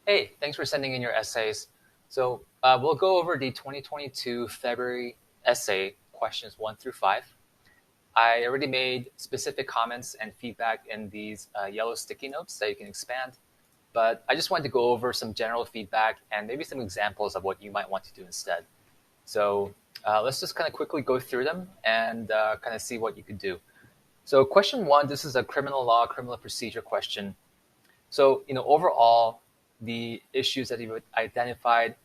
Hey, thanks for sending in your essays. So we'll go over the 2022 February essay questions 1 through 5. I already made specific comments and feedback in these yellow sticky notes that you can expand, but I just wanted to go over some general feedback and maybe some examples of what you might want to do instead. So let's just kind of quickly go through them and kind of see what you could do. So question 1, this is a criminal law, criminal procedure question. So, overall, the issues that you've identified,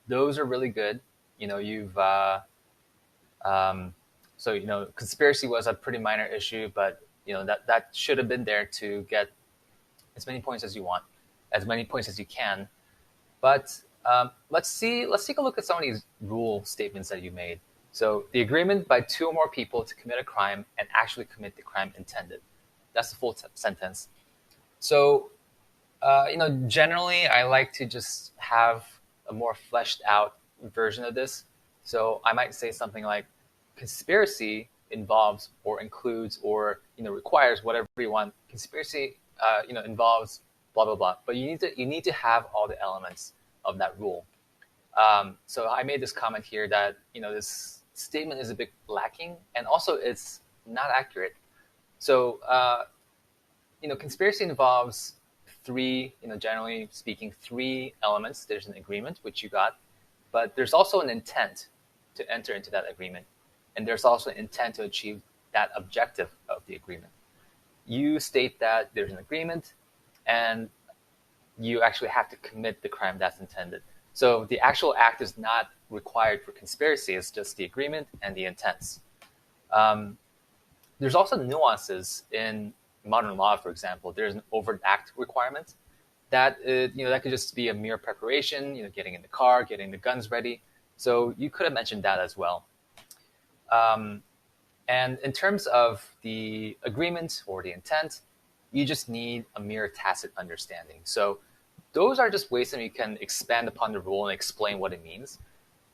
those are really good. You've um, so conspiracy was a pretty minor issue, but that should have been there to get as many points as you want, as many points as you can. But let's take a look at some of these rule statements that you made. So the agreement by two or more people to commit a crime and actually commit the crime intended. That's the full sentence. So generally, I like to just have a more fleshed out version of this. So I might say something like, conspiracy involves or includes or requires whatever you want. Conspiracy, involves blah blah blah. But you need to have all the elements of that rule. So I made this comment here that this statement is a bit lacking, and also it's not accurate. So conspiracy involves three, generally speaking, three elements. There's an agreement, which you got, but there's also an intent to enter into that agreement. And there's also an intent to achieve that objective of the agreement. You state that there's an agreement and you actually have to commit the crime that's intended. So the actual act is not required for conspiracy, it's just the agreement and the intents. Um, there's also nuances in modern law, for example. There's an overt act requirement that that could just be a mere preparation, getting in the car, getting the guns ready. So you could have mentioned that as well. Um, and in terms of the agreement or the intent, you just need a mere tacit understanding. So those are just ways that you can expand upon the rule and explain what it means.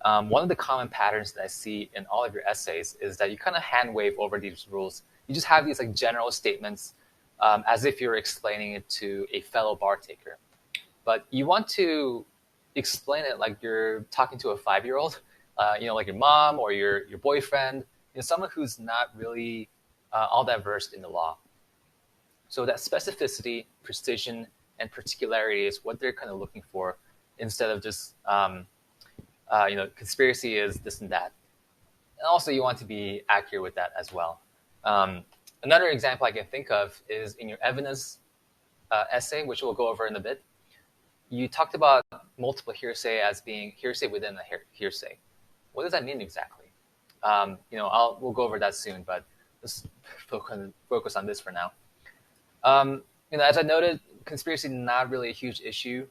One of the common patterns that I see in all of your essays is that you kind of hand wave over these rules. You just have these like general statements as if you're explaining it to a fellow bar taker. But you want to explain it like you're talking to a 5-year-old, like your mom or your boyfriend, someone who's not really all that versed in the law. So that specificity, precision, and particularity is what they're kind of looking for, instead of just conspiracy is this and that. And also, you want to be accurate with that as well. Another example I can think of is in your evidence essay, which we'll go over in a bit. You talked about multiple hearsay as being hearsay within a hearsay. What does that mean exactly? We'll go over that soon, but let's focus on this for now. As I noted, conspiracy is not really a huge issue,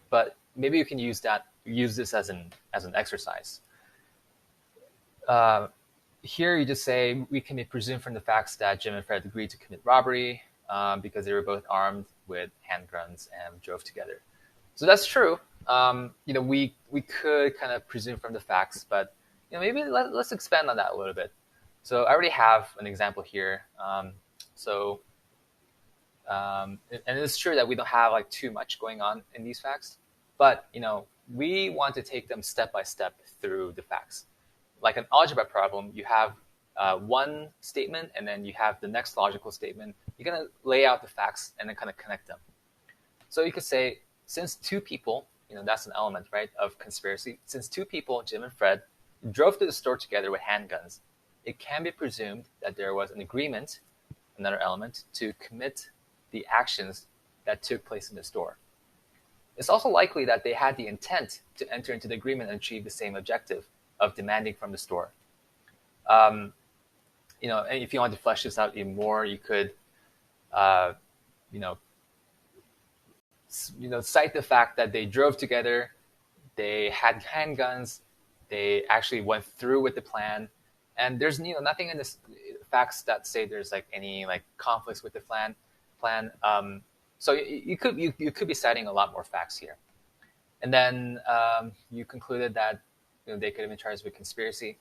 but maybe you can use this as an exercise. Here you just say, we can be presumed from the facts that Jim and Fred agreed to commit robbery because they were both armed with handguns and drove together. So that's true. We could kind of presume from the facts, but maybe let's expand on that a little bit. So I already have an example here. And it's true that we don't have like too much going on in these facts, but we want to take them step by step through the facts. Like an algebra problem, you have one statement, and then you have the next logical statement. You're going to lay out the facts and then kind of connect them. So you could say, since two people, that's an element, right, of conspiracy. Since two people, Jim and Fred, drove to the store together with handguns, it can be presumed that there was an agreement, another element, to commit the actions that took place in the store. It's also likely that they had the intent to enter into the agreement and achieve the same objective of demanding from the store. And if you want to flesh this out even more, you could, cite the fact that they drove together, they had handguns, they actually went through with the plan, and there's nothing in this facts that say there's like any like conflicts with the plan. So you could be citing a lot more facts here, and then you concluded that they could have been charged with conspiracy.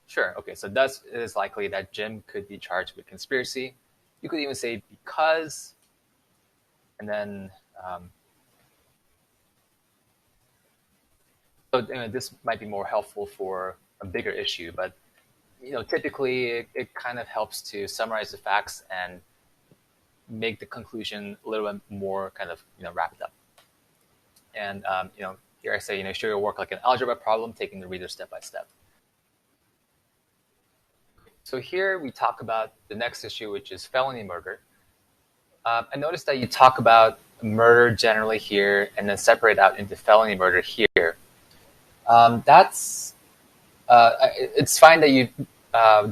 Sure, okay, so thus it is likely that Jim could be charged with conspiracy. You could even say because And then, so this might be more helpful for a bigger issue, but typically it kind of helps to summarize the facts and make the conclusion a little bit more kind of wrapped up. And here I say show your work like an algebra problem, taking the reader step by step. So here we talk about the next issue, which is felony murder. I noticed that you talk about murder generally here, and then separate out into felony murder here. It's fine that you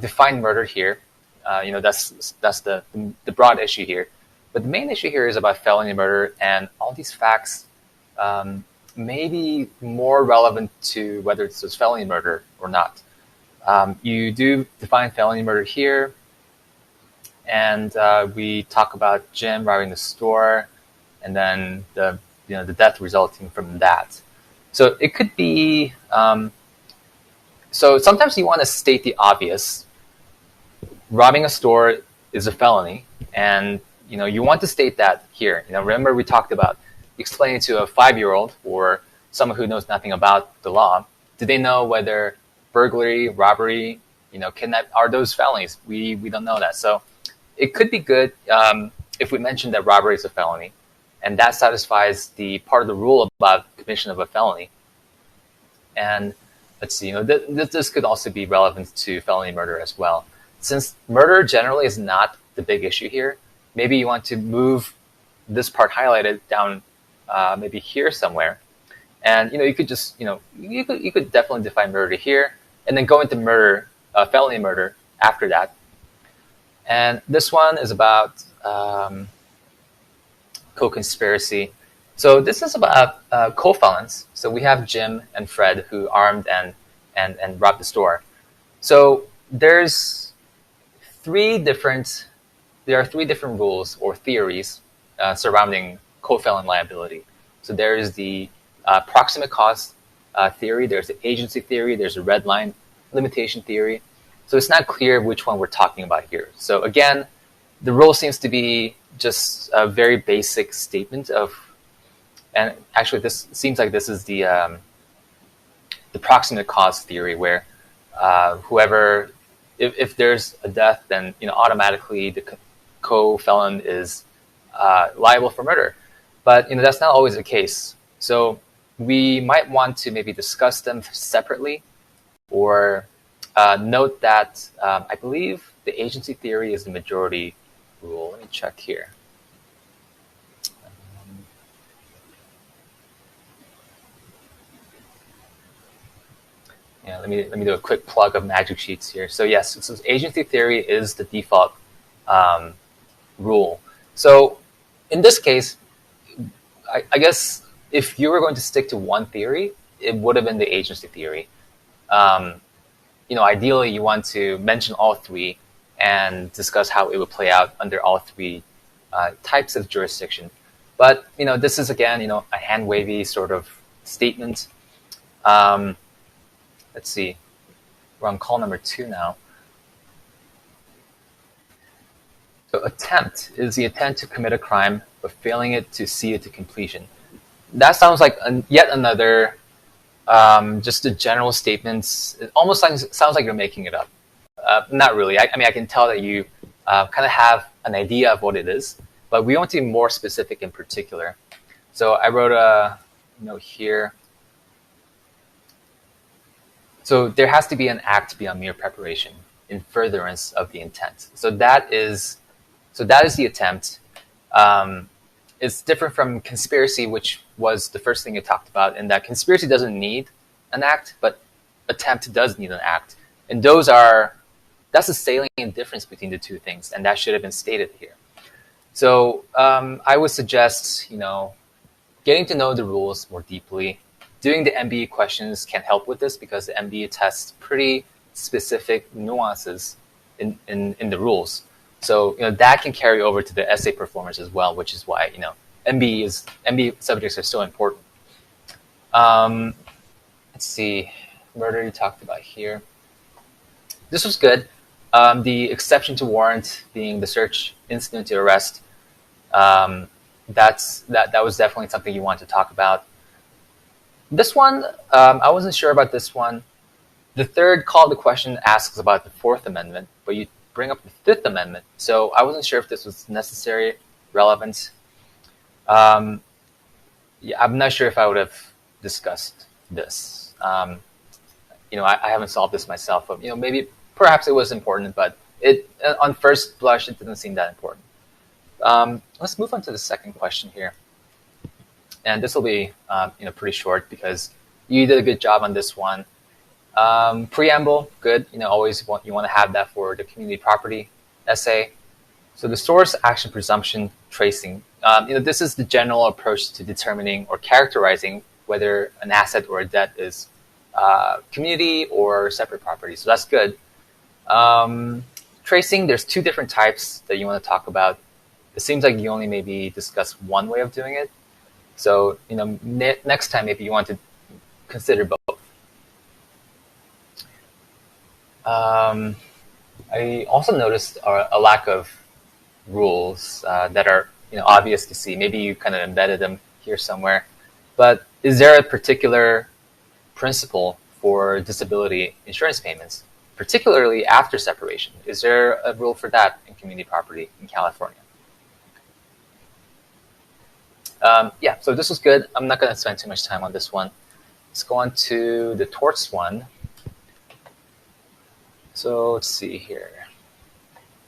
define murder here. That's the broad issue here. But the main issue here is about felony murder, and all these facts may be more relevant to whether it's felony murder or not. You do define felony murder here, and we talk about Jim robbing the store, and then the death resulting from that. So it could be. So sometimes you want to state the obvious. Robbing a store is a felony, and you want to state that here. Remember we talked about explaining to a 5-year-old or someone who knows nothing about the law. Do they know whether burglary, robbery, kidnap are those felonies? We don't know that. So it could be good if we mention that robbery is a felony, and that satisfies the part of the rule about commission of a felony. And let's see, this could also be relevant to felony murder as well. Since murder generally is not the big issue here, maybe you want to move this part highlighted down maybe here somewhere. And you could just you could definitely define murder here, and then go into murder, felony murder after that. And this one is about co-conspiracy. So this is about co-felons. So we have Jim and Fred who armed and robbed the store. So there are three different rules or theories surrounding co-felon liability. So there is the proximate cause theory, there's the agency theory, there's a red line limitation theory. So it's not clear which one we're talking about here. So again, the rule seems to be just a very basic statement of, and actually this seems like this is the proximate cause theory, where whoever, if there's a death, then automatically the co-felon is liable for murder. But that's not always the case. So we might want to maybe discuss them separately, or note that I believe the agency theory is the majority rule. Let me check here. Let me do a quick plug of Magic Sheets here. So yes, so agency theory is the default rule. So in this case, I guess if you were going to stick to one theory, it would have been the agency theory. Ideally, you want to mention all three and discuss how it would play out under all three types of jurisdiction. But this is again, a hand wavy sort of statement. Let's see, we're on call number 2 now. So attempt is the intent to commit a crime, but failing it to see it to completion. That sounds like yet another, just a general statement. It almost sounds like you're making it up. Not really. I mean, I can tell that you kind of have an idea of what it is, but we want to be more specific in particular. So I wrote a note here. So there has to be an act beyond mere preparation in furtherance of the intent. So that is the attempt. It's different from conspiracy, which was the first thing you talked about, in that conspiracy doesn't need an act, but attempt does need an act. And that's the salient difference between the two things, and that should have been stated here. So I would suggest, getting to know the rules more deeply. Doing the MBE questions can help with this, because the MBE tests pretty specific nuances in the rules. So that can carry over to the essay performance as well, which is why MBE subjects are so important. Let's see, murder you talked about here. This was good. The exception to warrant being the search incident to arrest. that was definitely something you want to talk about. This one, I wasn't sure about this one. The third call to question asks about the Fourth Amendment, but you bring up the Fifth Amendment. So I wasn't sure if this was necessary, relevant. Yeah, I'm not sure if I would have discussed this. I haven't solved this myself, but maybe perhaps it was important, but it on first blush it didn't seem that important. Let's move on to the second question here, and this will be pretty short because you did a good job on this one. Preamble, good. Always you want to have that for the community property essay. So the source action presumption tracing. This is the general approach to determining or characterizing whether an asset or a debt is community or separate property. So that's good. Tracing, there's two different types that you want to talk about. It seems like you only maybe discuss one way of doing it. So next time maybe you want to consider both. I also noticed a lack of rules that are obvious to see. Maybe you kind of embedded them here somewhere. But is there a particular principle for disability insurance payments, particularly after separation? Is there a rule for that in community property in California? Yeah, so this was good. I'm not going to spend too much time on this one. Let's go on to the torts one. So let's see here.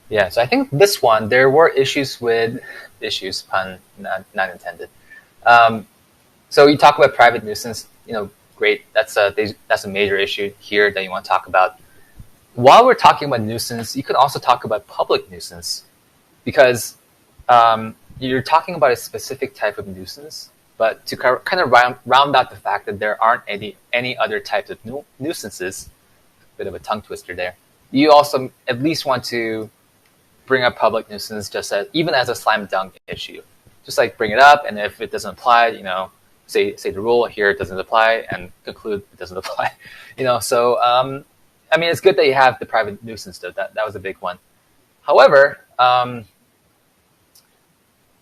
Yeah, so I think this one, there were issues, pun not intended. So you talk about private nuisance, great. That's a major issue here that you want to talk about. While we're talking about nuisance, you could also talk about public nuisance, because you're talking about a specific type of nuisance, but to kind of round out the fact that there aren't any other types of nuisances, bit of a tongue twister there, you also at least want to bring up public nuisance even as a slam dunk issue. Just like bring it up, and if it doesn't apply, say the rule here doesn't apply, and conclude it doesn't apply. So it's good that you have the private nuisance though. That was a big one. However,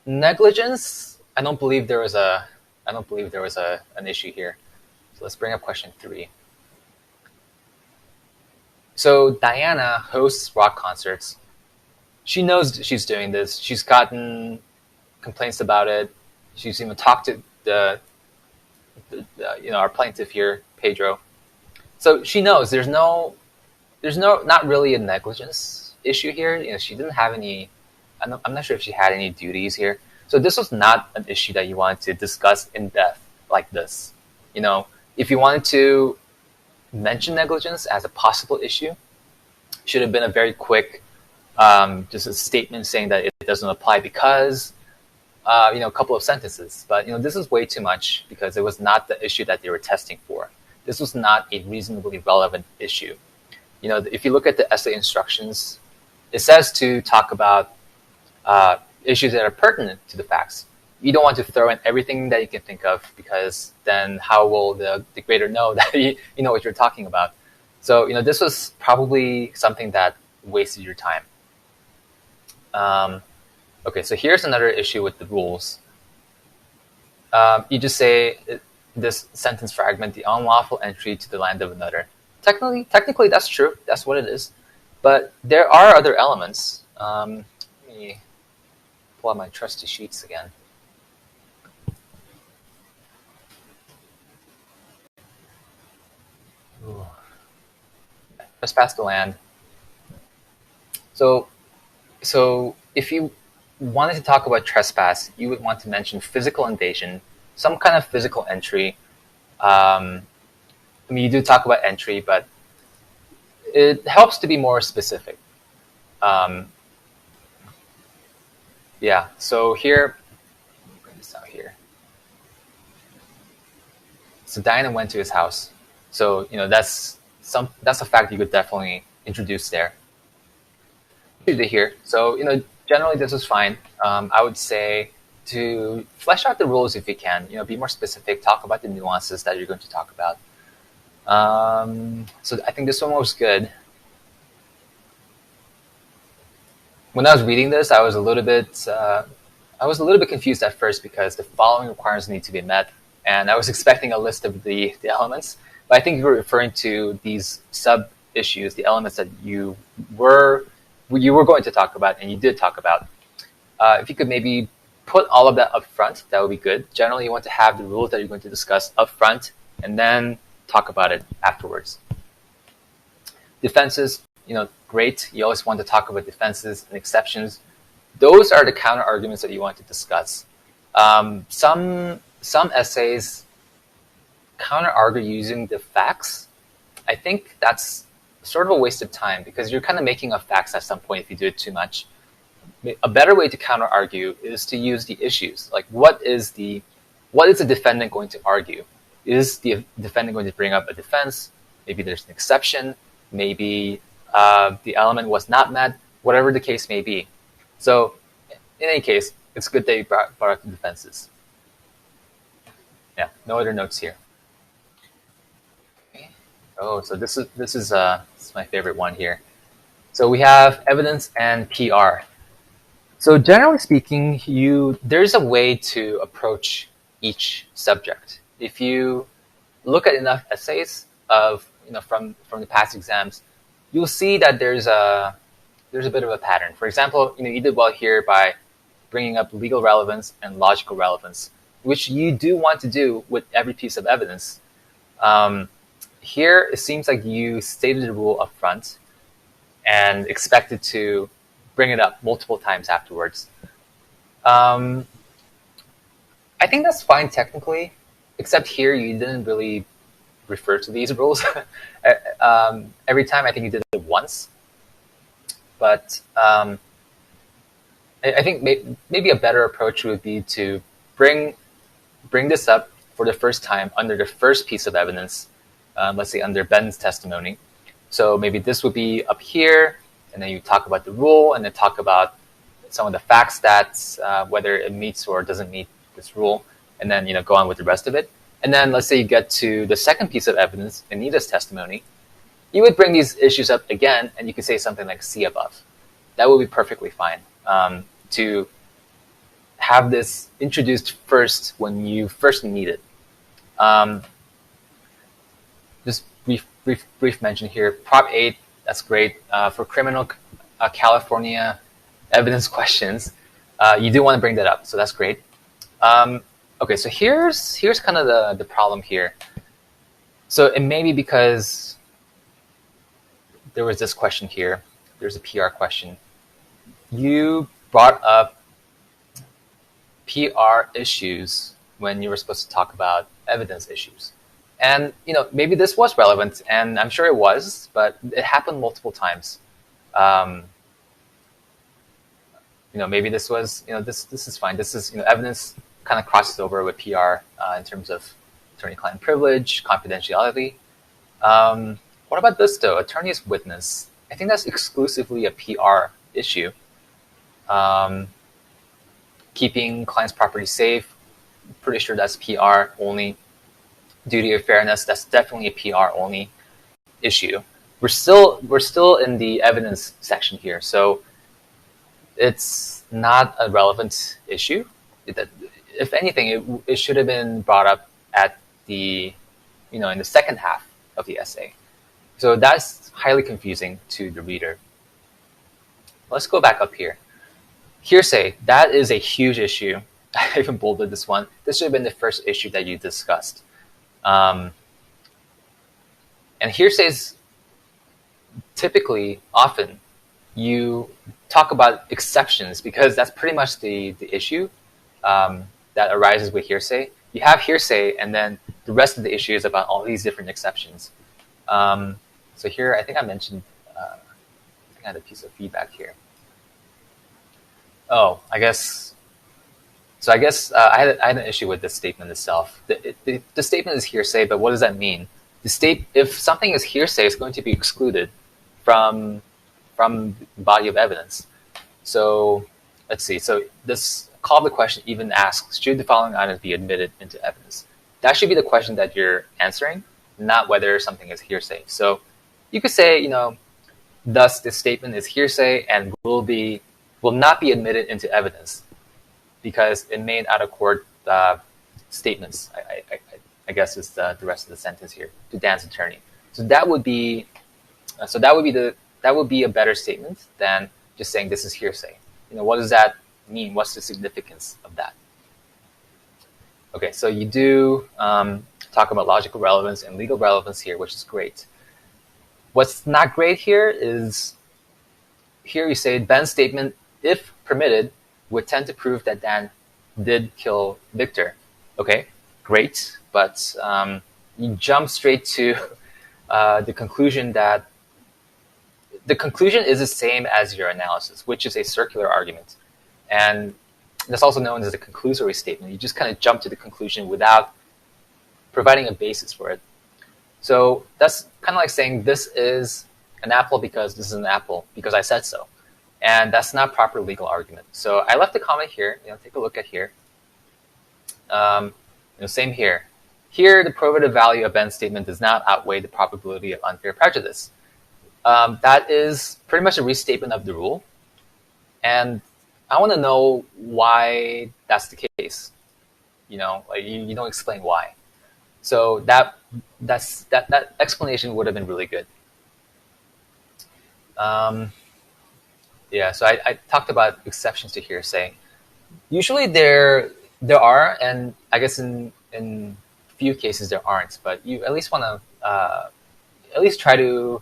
negligence, I don't believe there was an issue here. So let's bring up question 3. So Diana hosts rock concerts. She knows she's doing this. She's gotten complaints about it. She's even talked to our plaintiff here, Pedro. So she knows there's not really a negligence issue here. She didn't have any. I'm not sure if she had any duties here. So this was not an issue that you wanted to discuss in depth like this. If you wanted to mention negligence as a possible issue, it should have been a very quick, just a statement saying that it doesn't apply because, a couple of sentences. But this is way too much because it was not the issue that they were testing for. This was not a reasonably relevant issue. If you look at the essay instructions, it says to talk about issues that are pertinent to the facts. You don't want to throw in everything that you can think of, because then how will the grader know that you know what you're talking about? So this was probably something that wasted your time. Okay, so here's another issue with the rules. You just say this sentence fragment, the unlawful entry to the land of another. Technically that's true. That's what it is. But there are other elements. Let me pull out my trusty sheets again. Ooh. Trespass the land. So if you wanted to talk about trespass, you would want to mention physical invasion, some kind of physical entry. You do talk about entry, but it helps to be more specific. Yeah, so here, bring this out here. So Diana went to his house. So that's a fact you could definitely introduce there. Here. So generally this is fine. I would say to flesh out the rules if you can. Be more specific. Talk about the nuances that you're going to talk about. So I think this one was good. When I was reading this, I was a little bit I was a little bit confused at first because the following requirements need to be met, and I was expecting a list of the elements, but I think you were referring to these sub-issues, the elements that you were going to talk about and you did talk about. If you could maybe put all of that up front, that would be good. Generally, you want to have the rules that you're going to discuss up front and then talk about it afterwards. Defenses, great. You always want to talk about defenses and exceptions. Those are the counter arguments that you want to discuss. Some essays counter argue using the facts. I think that's sort of a waste of time because you're kind of making up facts at some point if you do it too much. A better way to counter argue is to use the issues. Like what is the defendant going to argue? Is the defendant going to bring up a defense? Maybe there's an exception. Maybe the element was not met. Whatever the case may be. So, in any case, it's good that you brought up the defenses. Yeah, no other notes here. Okay. Oh, so this is my favorite one here. So we have evidence and PR. So generally speaking, there's a way to approach each subject. If you look at enough essays from the past exams, you'll see that there's a bit of a pattern. For example, you did well here by bringing up legal relevance and logical relevance, which you do want to do with every piece of evidence. Here, it seems like you stated the rule up front and expected to bring it up multiple times afterwards. I think that's fine technically, except here you didn't really refer to these rules. Every time I think you did it once. But I think maybe a better approach would be to bring this up for the first time under the first piece of evidence, let's say under Ben's testimony. So maybe this would be up here, and then you talk about the rule, and then talk about some of the fact stats, whether it meets or doesn't meet this rule, and then go on with the rest of it. And then let's say you get to the second piece of evidence, Anita's testimony. You would bring these issues up again, and you could say something like see above. That would be perfectly fine. To have this introduced first when you first need it. Just brief mention here. Prop 8, that's great. For criminal California evidence questions, you do want to bring that up, so that's great. Okay, so here's kind of the problem here. So it may be because there was this question here. There's a PR question. You brought up PR issues when you were supposed to talk about evidence issues. And, maybe this was relevant, and I'm sure it was, but it happened multiple times. Maybe this was, this is fine. This is, evidence kind of crosses over with PR in terms of attorney-client privilege, confidentiality. What about this, though? Attorney's witness. I think that's exclusively a PR issue. Keeping client's property safe, pretty sure that's PR only. Duty of fairness, that's definitely a PR only issue. We're still in the evidence section here, so it's not a relevant issue. If anything, it should have been brought up at the, in the second half of the essay. So that's highly confusing to the reader. Let's go back up here. Hearsay, that is a huge issue. I even bolded this one. This should have been the first issue that you discussed. And hearsays, typically, often, you talk about exceptions because that's pretty much the issue that arises with hearsay. You have hearsay, and then the rest of the issue is about all these different exceptions. So here, I think I mentioned, I think I had a piece of feedback here. Oh, I guess I had an issue with this statement itself. The statement is hearsay, but what does that mean? If something is hearsay, it's going to be excluded from the body of evidence. So let's see. So this call of the question even asks, should the following items be admitted into evidence? That should be the question that you're answering, not whether something is hearsay. So you could say, thus this statement is hearsay and will not be admitted into evidence. because it made out of court statements. I guess is the rest of the sentence here to Dan's attorney. So that would be a better statement than just saying this is hearsay. What does that mean? What's the significance of that? Okay, so you do talk about logical relevance and legal relevance here, which is great. What's not great here is here you say Ben's statement, if permitted, would tend to prove that Dan did kill Victor. Okay, great, but you jump straight to the conclusion that the conclusion is the same as your analysis, which is a circular argument. And that's also known as a conclusory statement. You just kind of jump to the conclusion without providing a basis for it. So that's kind of like saying this is an apple because this is an apple because I said so. And that's not proper legal argument. So I left a comment here. Take a look at here. Same here. Here, the probative value of Ben's statement does not outweigh the probability of unfair prejudice. That is pretty much a restatement of the rule. And I want to know why that's the case. You don't explain why. So that explanation would have been really good. So I talked about exceptions to hearsay. Usually there are, and I guess in few cases there aren't, but you at least want to at least try to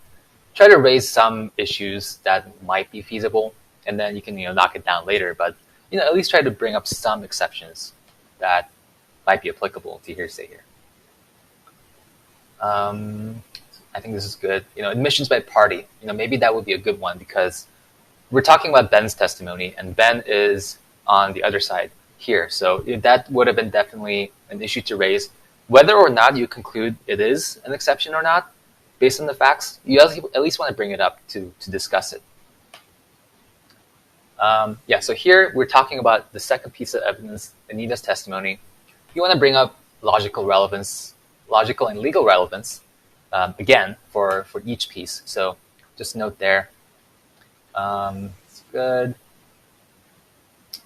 raise some issues that might be feasible, and then you can knock it down later. But at least try to bring up some exceptions that might be applicable to hearsay here. I think this is good. Admissions by party. Maybe that would be a good one because we're talking about Ben's testimony, and Ben is on the other side here. So that would have been definitely an issue to raise. Whether or not you conclude it is an exception or not, based on the facts, you at least want to bring it up to discuss it. So here we're talking about the second piece of evidence, Anita's testimony. You want to bring up logical and legal relevance, again, for each piece. So just note there. It's good.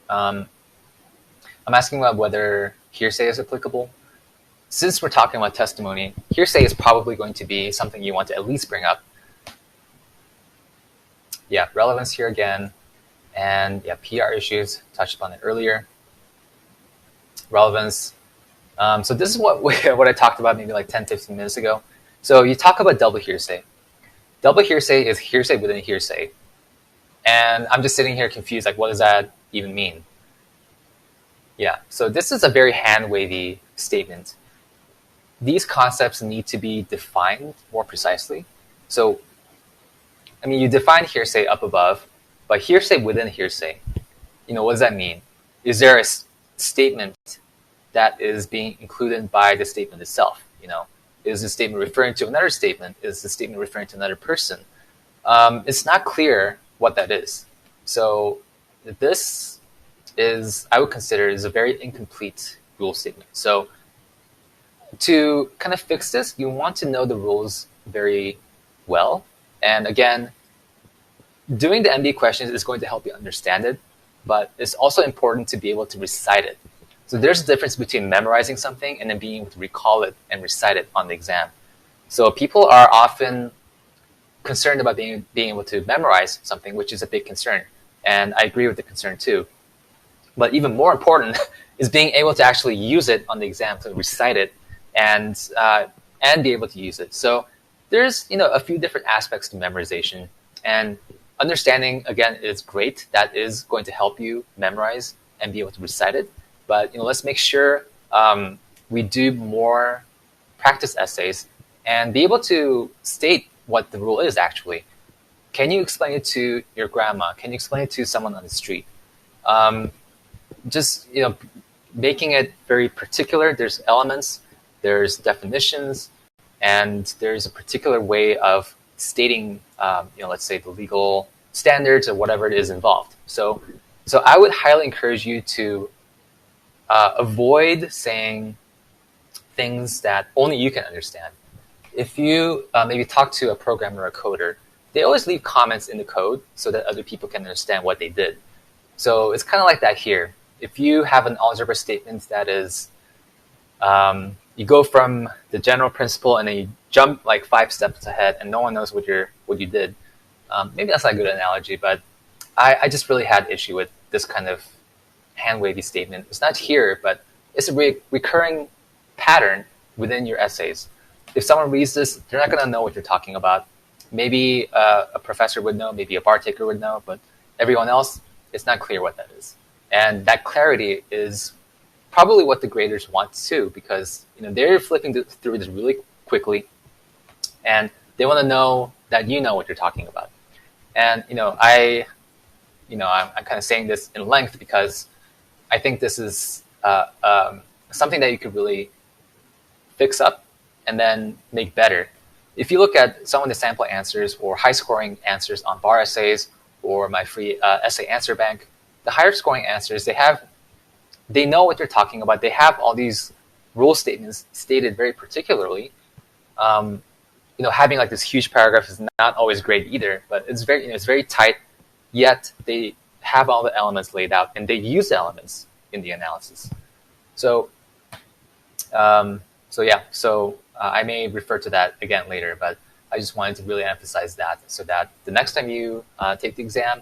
I'm asking about whether hearsay is applicable. Since we're talking about testimony, hearsay is probably going to be something you want to at least bring up. Yeah, relevance here again. And yeah, PR issues, touched upon it earlier. Relevance. So this is what I talked about maybe like 10, 15 minutes ago. So you talk about double hearsay. Double hearsay is hearsay within hearsay. And I'm just sitting here confused, like what does that even mean? Yeah, so this is a very hand-wavy statement. These concepts need to be defined more precisely. So, you define hearsay up above, but hearsay within hearsay, what does that mean? Is there a statement that is being included by the statement itself? Is the statement referring to another statement? Is the statement referring to another person? It's not clear what that is. So this is, I would consider, is a very incomplete rule statement. So to kind of fix this, you want to know the rules very well. And again, doing the MD questions is going to help you understand it, but it's also important to be able to recite it. So there's a difference between memorizing something and then being able to recall it and recite it on the exam. So people are often concerned about being able to memorize something, which is a big concern. And I agree with the concern too. But even more important is being able to actually use it on the exam, to recite it and be able to use it. So there's a few different aspects to memorization, and understanding, again, is great. That is going to help you memorize and be able to recite it. But let's make sure we do more practice essays and be able to state what the rule is actually. Can you explain it to your grandma? Can you explain it to someone on the street? Just making it very particular. There's elements, there's definitions, and there's a particular way of stating, let's say the legal standards or whatever it is involved. So I would highly encourage you to avoid saying things that only you can understand. If you maybe talk to a programmer or a coder, they always leave comments in the code so that other people can understand what they did. So it's kind of like that here. if you have an algebra statement that is, you go from the general principle and then you jump like 5 steps ahead and no one knows what you did. Maybe that's not a good analogy, but I just really had issue with this kind of hand-wavy statement. It's not here, but it's a recurring pattern within your essays. If someone reads this, they're not going to know what you're talking about. Maybe a professor would know, maybe a bar taker would know, but everyone else, it's not clear what that is. And that clarity is probably what the graders want too, because they're flipping through this really quickly, and they want to know that you know what you're talking about. And I'm kind of saying this in length because I think this is something that you could really fix up and then make better. If you look at some of the sample answers or high-scoring answers on bar essays or my free essay answer bank, the higher-scoring answers, they know what they're talking about. They have all these rule statements stated very particularly. Having like this huge paragraph is not always great either, but it's very tight. Yet they have all the elements laid out, and they use the elements in the analysis. So, I may refer to that again later, but I just wanted to really emphasize that so that the next time you take the exam,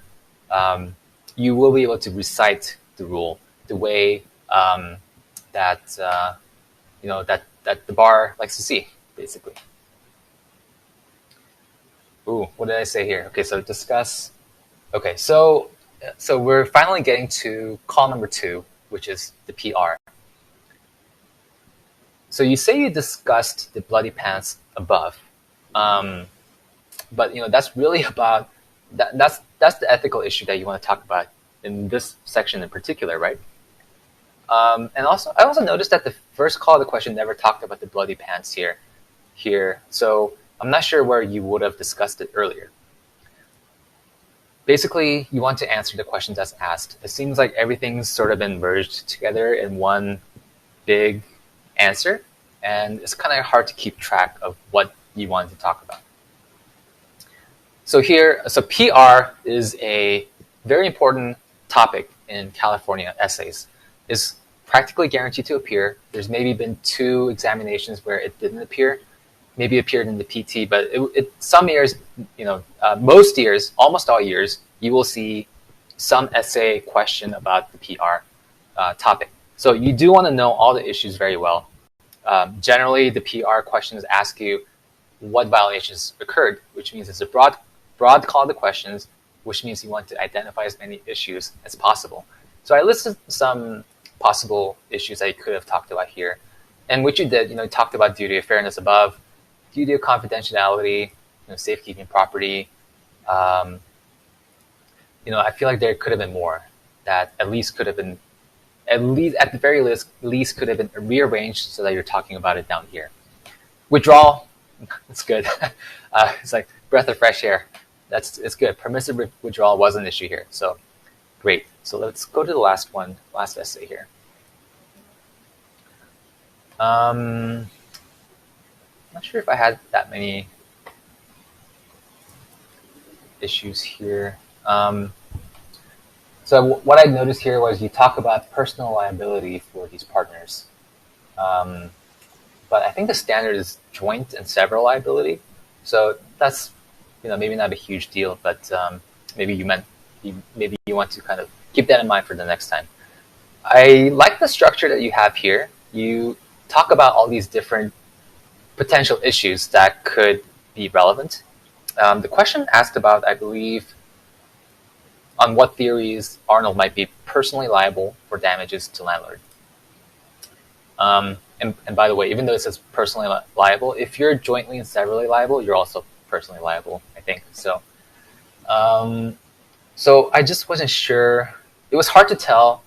you will be able to recite the rule the way that the bar likes to see, basically. Ooh, what did I say here? Okay, so discuss. Okay, so we're finally getting to call number 2, which is the PR. So you say you discussed the bloody pants above, but that's really about that's the ethical issue that you want to talk about in this section in particular, right? And also, I also noticed that the first call of the question never talked about the bloody pants here. So I'm not sure where you would have discussed it earlier. Basically, you want to answer the questions that's asked. It seems like everything's sort of been merged together in one big answer, and it's kind of hard to keep track of what you want to talk about. So PR is a very important topic in California essays. It's practically guaranteed to appear. There's maybe been 2 examinations where it didn't appear. Maybe appeared in the PT, but some years, most years, almost all years, you will see some essay question about the PR topic. So you do want to know all the issues very well. Generally, the PR questions ask you what violations occurred, which means it's a broad call to questions, which means you want to identify as many issues as possible. So I listed some possible issues that you could have talked about here, and which you did. You talked about duty of fairness above, duty of confidentiality, safekeeping property. I feel like there could have been more that at the very least could have been rearranged so that you're talking about it down here. Withdrawal, it's good. It's like breath of fresh air. It's good. Permissive withdrawal was an issue here, so great. So let's go to the last essay here. I'm not sure if I had that many issues here. So what I noticed here was you talk about personal liability for these partners. But I think the standard is joint and several liability. So that's maybe not a huge deal, but maybe you want to kind of keep that in mind for the next time. I like the structure that you have here. You talk about all these different potential issues that could be relevant. The question asked about, I believe, on what theories Arnold might be personally liable for damages to landlord. And by the way, even though it says personally liable, if you're jointly and severally liable, you're also personally liable, I think. So I just wasn't sure. It was hard to tell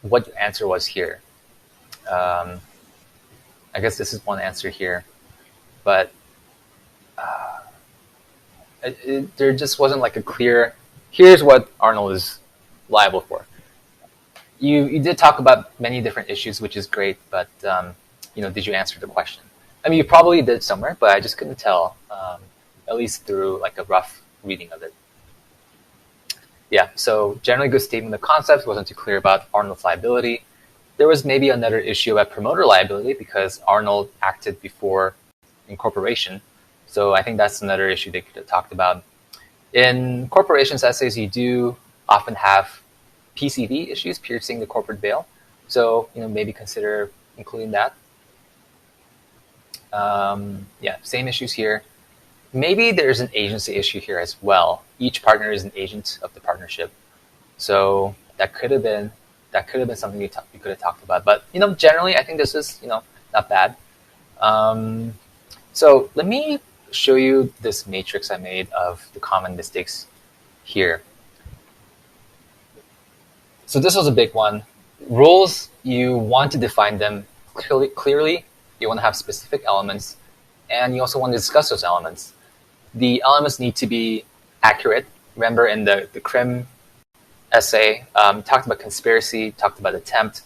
what your answer was here. I guess this is one answer here, but there just wasn't like a clear, here's what Arnold is liable for. You did talk about many different issues, which is great, but did you answer the question? I mean, you probably did somewhere, but I just couldn't tell, at least through like a rough reading of it. Yeah, so generally good statement of concepts, wasn't too clear about Arnold's liability. There was maybe another issue about promoter liability because Arnold acted before incorporation. So I think that's another issue they could have talked about. In corporations essays, you do often have PCV issues, piercing the corporate veil. So maybe consider including that. Yeah, same issues here. Maybe there's an agency issue here as well. Each partner is an agent of the partnership, so that could have been something you could have talked about. But generally, I think this is not bad. So let me show you this matrix I made of the common mistakes here. So this was a big one. Rules, you want to define them clearly. You want to have specific elements, and you also want to discuss those elements. The elements need to be accurate. Remember in the Crim essay, talked about conspiracy, talked about attempt,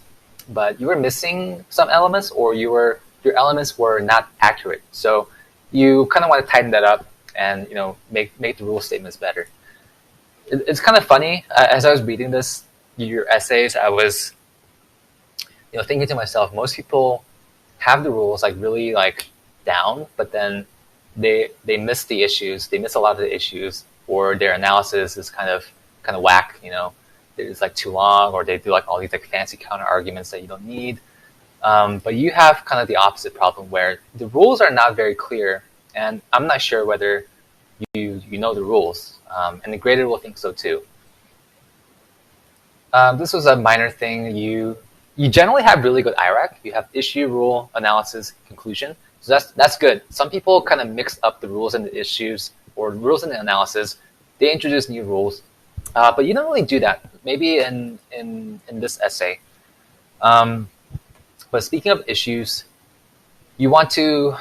but you were missing some elements, or your elements were not accurate. So you kind of want to tighten that up and make the rule statements better. It's kind of funny, as I was reading your essays, I was thinking to myself, most people have the rules really down, but then they miss the issues. They miss a lot of the issues, or their analysis is kind of whack. It's too long, or they do all these fancy counter arguments that you don't need. But you have kind of the opposite problem where the rules are not very clear, and I'm not sure whether you know the rules, and the grader will think so too. This was a minor thing. You generally have really good IRAC. You have issue, rule, analysis, conclusion. So that's good. Some people kind of mix up the rules and the issues, or rules and the analysis. They introduce new rules, but you don't really do that. Maybe in this essay. But speaking of issues, you want to,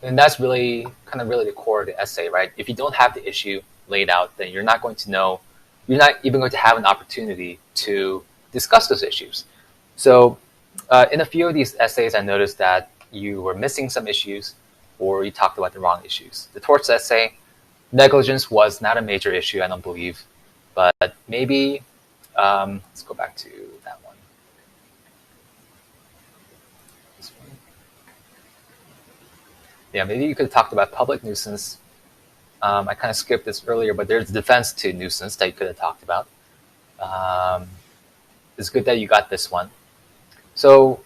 and that's really the core of the essay, right? If you don't have the issue laid out, then you're not going to know. You're not even going to have an opportunity to discuss those issues. So in a few of these essays, I noticed that you were missing some issues, or you talked about the wrong issues. The Torts essay, negligence was not a major issue, I don't believe. But maybe, let's go back to that one. This one. Yeah, maybe you could have talked about public nuisance. I kind of skipped this earlier, but there's defense to nuisance that you could have talked about. It's good that you got this one. So,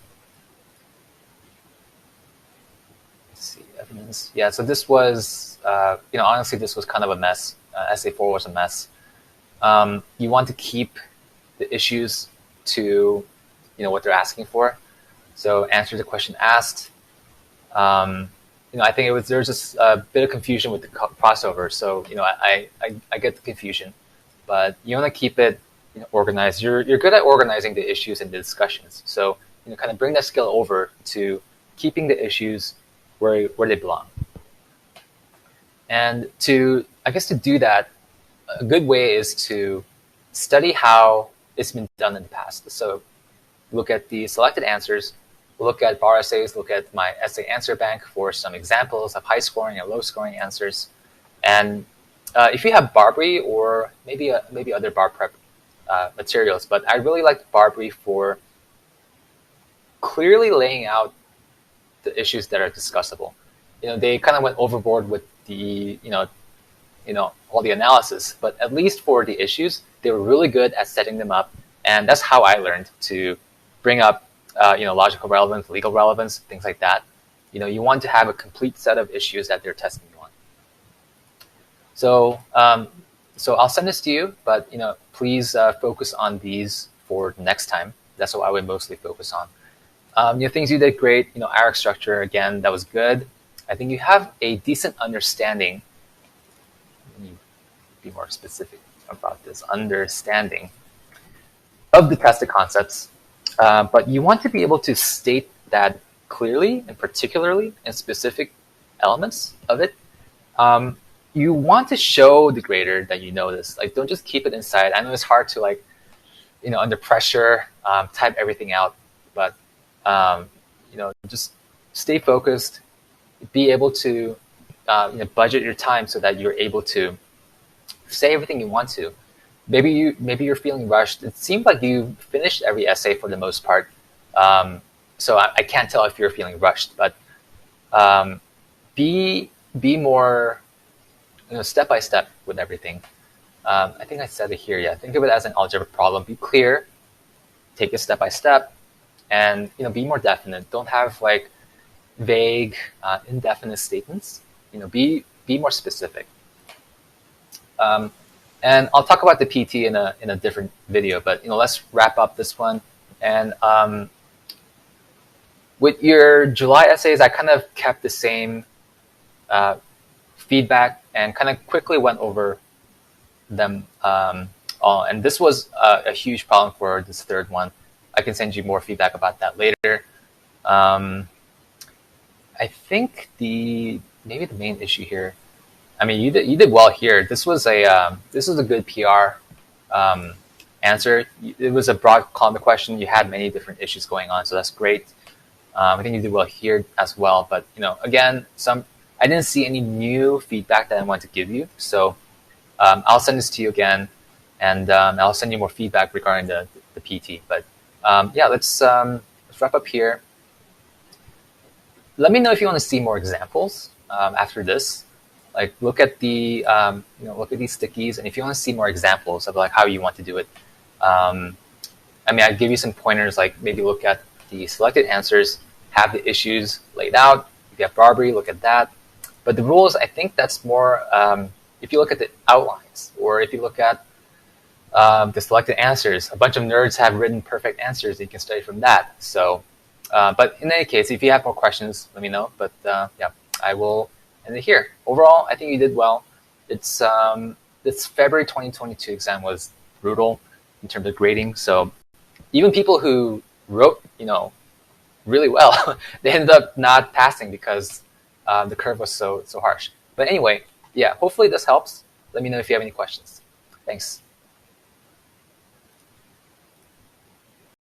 let's see, evidence. Yeah, so this was, honestly, this was kind of a mess. Essay 4 was a mess. You want to keep the issues to, what they're asking for. So answer the question asked. I think there's just a bit of confusion with the crossover. So, I get the confusion, but you want to keep it organized. You're good at organizing the issues and the discussions. So, kind of bring that skill over to keeping the issues where they belong. And to do that, a good way is to study how it's been done in the past. So look at the selected answers, look at bar essays, look at my essay answer bank for some examples of high scoring and low scoring answers. And if you have Barbary or maybe other bar prep materials, but I really liked Barbary for clearly laying out the issues that are discussable. They kind of went overboard with the all the analysis, but at least for the issues, they were really good at setting them up, and that's how I learned to bring up logical relevance, legal relevance, things like that. You want to have a complete set of issues that they're testing you on. So I'll send this to you, but please focus on these for the next time. That's what I would mostly focus on. Things you did great. IRAC structure, again, that was good. I think you have a decent understanding. Let me be more specific about this understanding of the tested concepts. But you want to be able to state that clearly and particularly in specific elements of it. You want to show the grader that you know this. Don't just keep it inside. I know it's hard to under pressure, type everything out, but just stay focused. Be able to budget your time so that you're able to say everything you want to. maybe you're feeling rushed. It seemed like you finished every essay for the most part. So I can't tell if you're feeling rushed, but um, be more, step by step with everything. I think I said it here. Yeah, think of it as an algebraic problem. Be clear, take it step by step, and be more definite. Don't have like vague, indefinite statements. Be more specific. And I'll talk about the PT in a different video. But let's wrap up this one. And with your July essays, I kind of kept the same feedback and kind of quickly went over them all. And this was a huge problem for this third one. I can send you more feedback about that later. I think maybe the main issue here. I mean, you did well here. This was a good PR answer. It was a broad common question. You had many different issues going on, so that's great. I think you did well here as well. But again, I didn't see any new feedback that I want to give you. So I'll send this to you again, and I'll send you more feedback regarding the PT. But yeah, let's wrap up here. Let me know if you want to see more examples after this. Like look at the look at these stickies, and if you want to see more examples of like how you want to do it, I mean, I'd give you some pointers. Like maybe look at the selected answers, have the issues laid out. If you have Barbary, look at that. But the rules, I think that's more if you look at the outlines, or if you look at the selected answers. A bunch of nerds have written perfect answers. You can study from that. So, but in any case, if you have more questions, let me know. But yeah, I will end it here. Overall, I think you did well. It's this February 2022 exam was brutal in terms of grading. So even people who wrote, really well, they ended up not passing because the curve was so harsh. But anyway, yeah, hopefully this helps. Let me know if you have any questions. Thanks.